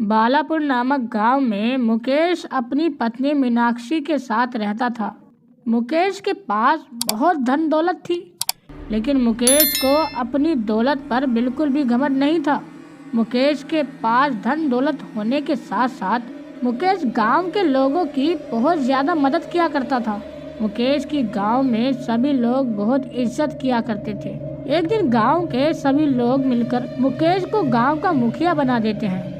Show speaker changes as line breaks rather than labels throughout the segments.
बालापुर नामक गांव में मुकेश अपनी पत्नी मीनाक्षी के साथ रहता था। मुकेश के पास बहुत धन दौलत थी, लेकिन मुकेश को अपनी दौलत पर बिल्कुल भी घमंड नहीं था। मुकेश के पास धन दौलत होने के साथ साथ मुकेश गांव के लोगों की बहुत ज़्यादा मदद किया करता था। मुकेश की गांव में सभी लोग बहुत इज्जत किया करते थे। एक दिन गांव के सभी लोग मिलकर मुकेश को गांव का मुखिया बना देते हैं।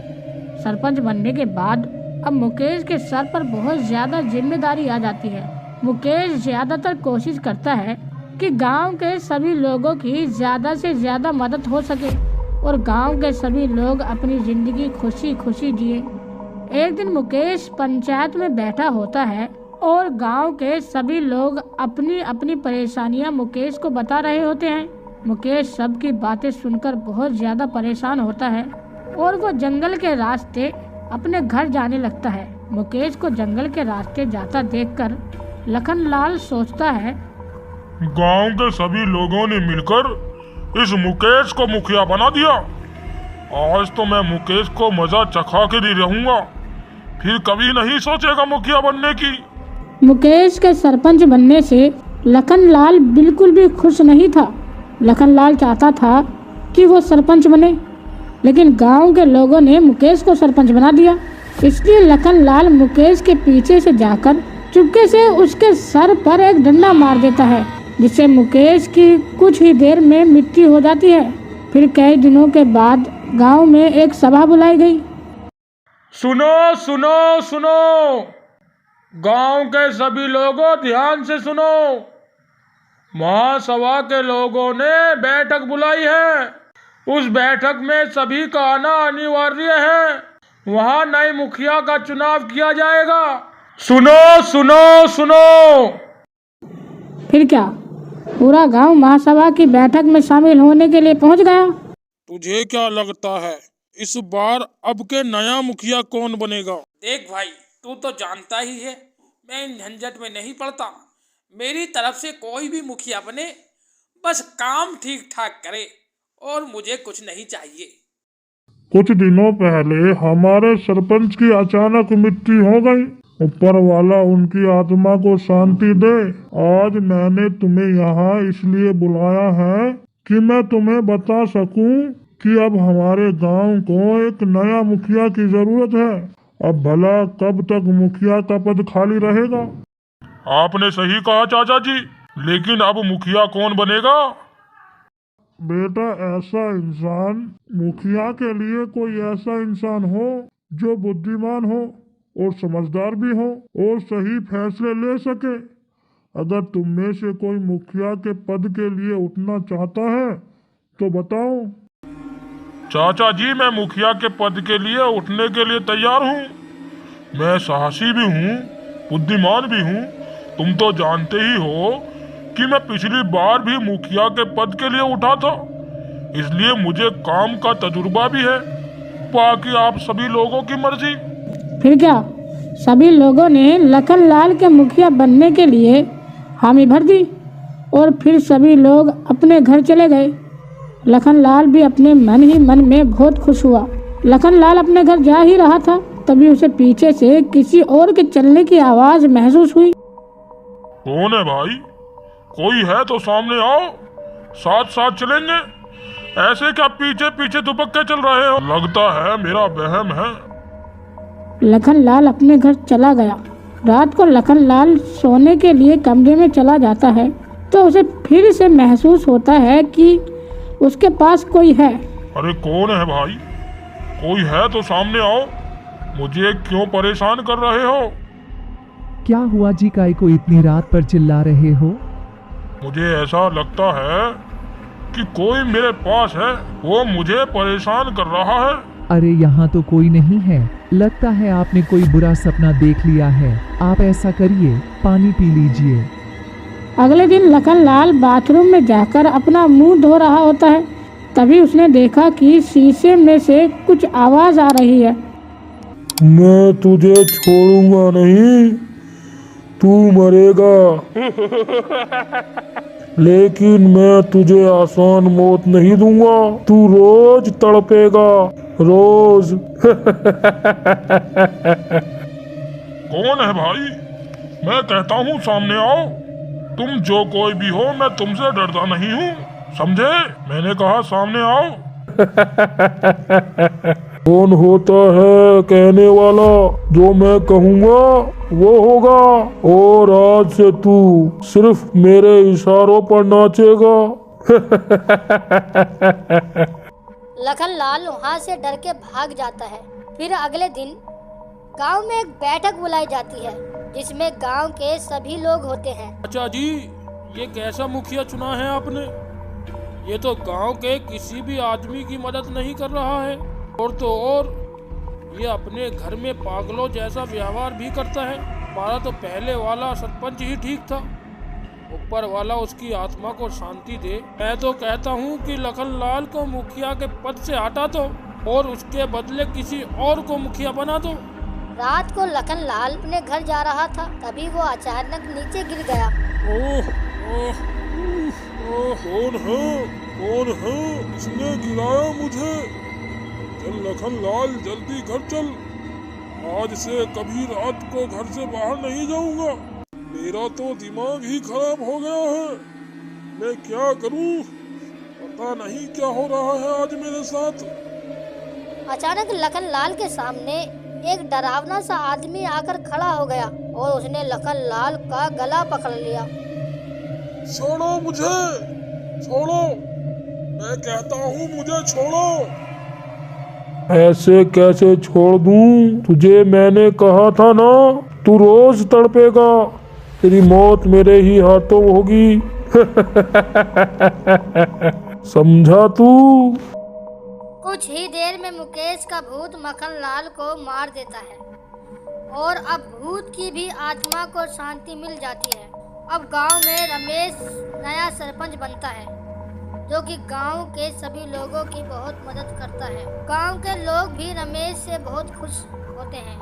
सरपंच बनने के बाद अब मुकेश के सर पर बहुत ज़्यादा जिम्मेदारी आ जाती है। मुकेश ज़्यादातर कोशिश करता है कि गांव के सभी लोगों की ज़्यादा से ज़्यादा मदद हो सके और गांव के सभी लोग अपनी ज़िंदगी खुशी खुशी जिए। एक दिन मुकेश पंचायत में बैठा होता है और गांव के सभी लोग अपनी अपनी परेशानियां मुकेश को बता रहे होते हैं। मुकेश सबकी बातें सुनकर बहुत ज़्यादा परेशान होता है और वो जंगल के रास्ते अपने घर जाने लगता है। मुकेश को जंगल के रास्ते जाता देखकर लखनलाल सोचता है,
गांव के सभी लोगों ने मिलकर इस मुकेश को मुखिया बना दिया। आज तो मैं मुकेश को मजा चखा के ही रहूंगा, फिर कभी नहीं सोचेगा मुखिया बनने की।
मुकेश के सरपंच बनने से लखनलाल बिल्कुल भी खुश नहीं था। लखनलाल चाहता था कि वो सरपंच बने, लेकिन गांव के लोगों ने मुकेश को सरपंच बना दिया। इसलिए लखनलाल मुकेश के पीछे से जाकर चुपके से उसके सर पर एक डंडा मार देता है, जिससे मुकेश की कुछ ही देर में मृत्यु हो जाती है। फिर कई दिनों के बाद गांव में एक सभा बुलाई गई।
सुनो सुनो सुनो, गांव के सभी लोगों ध्यान से सुनो। महासभा के लोगों ने बैठक बुलाई है। उस बैठक में सभी का आना अनिवार्य है। वहां नए मुखिया का चुनाव किया जाएगा। सुनो सुनो सुनो।
फिर क्या पूरा गांव महासभा की बैठक में शामिल होने के लिए पहुंच गया।
तुझे क्या लगता है इस बार अब के नया मुखिया कौन बनेगा?
देख भाई, तू तो जानता ही है मैं इन झंझट में नहीं पड़ता। मेरी तरफ से कोई भी मुखिया बने, बस काम ठीक ठाक करे और मुझे कुछ नहीं चाहिए।
कुछ दिनों पहले हमारे सरपंच की अचानक मृत्यु हो गई। ऊपर वाला उनकी आत्मा को शांति दे। आज मैंने तुम्हें यहाँ इसलिए बुलाया है कि मैं तुम्हें बता सकूं कि अब हमारे गांव को एक नया मुखिया की जरूरत है। अब भला कब तक मुखिया का पद खाली रहेगा? आपने सही कहा चाचा जी, लेकिन अब मुखिया कौन बनेगा? बेटा, ऐसा इंसान, मुखिया के लिए कोई ऐसा इंसान हो जो बुद्धिमान हो और समझदार भी हो और सही फैसले ले सके। अगर तुम में से कोई मुखिया के पद के लिए उठना चाहता है तो बताओ। चाचा जी, मैं मुखिया के पद के लिए उठने के लिए तैयार हूँ। मैं साहसी भी हूँ, बुद्धिमान भी हूँ। तुम तो जानते ही हो कि मैं पिछली बार भी मुखिया के पद के लिए उठा था, इसलिए मुझे काम का तजुर्बा भी है। बाकी आप सभी लोगों की मर्जी।
फिर क्या सभी लोगों ने लखनलाल के मुखिया बनने के लिए हामी भर दी और फिर सभी लोग अपने घर चले गए। लखनलाल भी अपने मन ही मन में बहुत खुश हुआ। लखनलाल अपने घर जा ही रहा था, तभी उसे पीछे से किसी और के चलने की आवाज महसूस हुई।
कौन है भाई? कोई है तो सामने आओ, साथ साथ चलेंगे। ऐसे क्या पीछे पीछे दुबक के चल रहे हो? लगता है मेरा वहम है।
लखनलाल अपने घर चला गया। रात को लखनलाल सोने के लिए कमरे में चला जाता है तो उसे फिर से महसूस होता है कि उसके पास कोई है।
अरे कौन है भाई? कोई है तो सामने आओ। मुझे क्यों परेशान कर रहे हो?
क्या हुआ जी, काय को इतनी रात पर चिल्ला रहे हो?
मुझे ऐसा लगता है कि कोई मेरे पास है, वो मुझे परेशान कर रहा है।
अरे यहाँ तो कोई नहीं है। लगता है आपने कोई बुरा सपना देख लिया है। आप ऐसा करिए, पानी पी लीजिए।
अगले दिन लखनलाल बाथरूम में जाकर अपना मुंह धो रहा होता है। तभी उसने देखा कि शीशे में से कुछ आवाज आ रही है।
मैं तुझे छोड़ूंगा नहीं, तू मरेगा। लेकिन मैं तुझे आसान मौत नहीं दूंगा, तू रोज तड़पेगा। रोज। कौन है भाई? मैं कहता हूँ सामने आओ। तुम जो कोई भी हो, मैं तुमसे डरता नहीं हूँ, समझे? मैंने कहा सामने आओ। कौन होता है कहने वाला? जो मैं कहूँगा वो होगा, और आज से तू सिर्फ मेरे इशारों पर नाचेगा।
लखनलाल वहाँ से डर के भाग जाता है। फिर अगले दिन गांव में एक बैठक बुलाई जाती है जिसमें गांव के सभी लोग होते हैं।
अच्छा जी, ये कैसा मुखिया चुना है आपने? ये तो गांव के किसी भी आदमी की मदद नहीं कर रहा है, और तो और ये अपने घर में पागलों जैसा व्यवहार भी करता है। हमारा तो पहले वाला सरपंच ही ठीक था। ऊपर वाला उसकी आत्मा को शांति दे। मैं तो कहता हूँ कि लखनलाल को मुखिया के पद से हटा दो और उसके बदले किसी और को मुखिया बना दो।
रात को लखनलाल अपने घर जा रहा था, तभी वो अचानक नीचे गिर गया।
ओह ओह ओह, कौन है? कौन है? किसने गिराया मुझे? चल लखनलाल, जल्दी घर चल। आज से कभी रात को घर से बाहर नहीं जाऊंगा। मेरा तो दिमाग ही खराब हो गया है। मैं क्या करूं? पता नहीं क्या हो रहा है आज मेरे साथ।
अचानक लखनलाल के सामने एक डरावना सा आदमी आकर खड़ा हो गया और उसने लखनलाल का गला पकड़ लिया।
छोड़ो मुझे, छोड़ो, मैं कहता हूँ मुझे छोड़ो। ऐसे कैसे छोड़ दूं? तुझे मैंने कहा था ना, तू रोज तड़पेगा। तेरी मौत मेरे ही हाथों होगी। समझा तू?
कुछ ही देर में मुकेश का भूत मक्खनलाल को मार देता है और अब भूत की भी आत्मा को शांति मिल जाती है। अब गांव में रमेश नया सरपंच बनता है, जो कि गांव के सभी लोगों की बहुत मदद करता है। गांव के लोग भी रमेश से बहुत खुश होते हैं।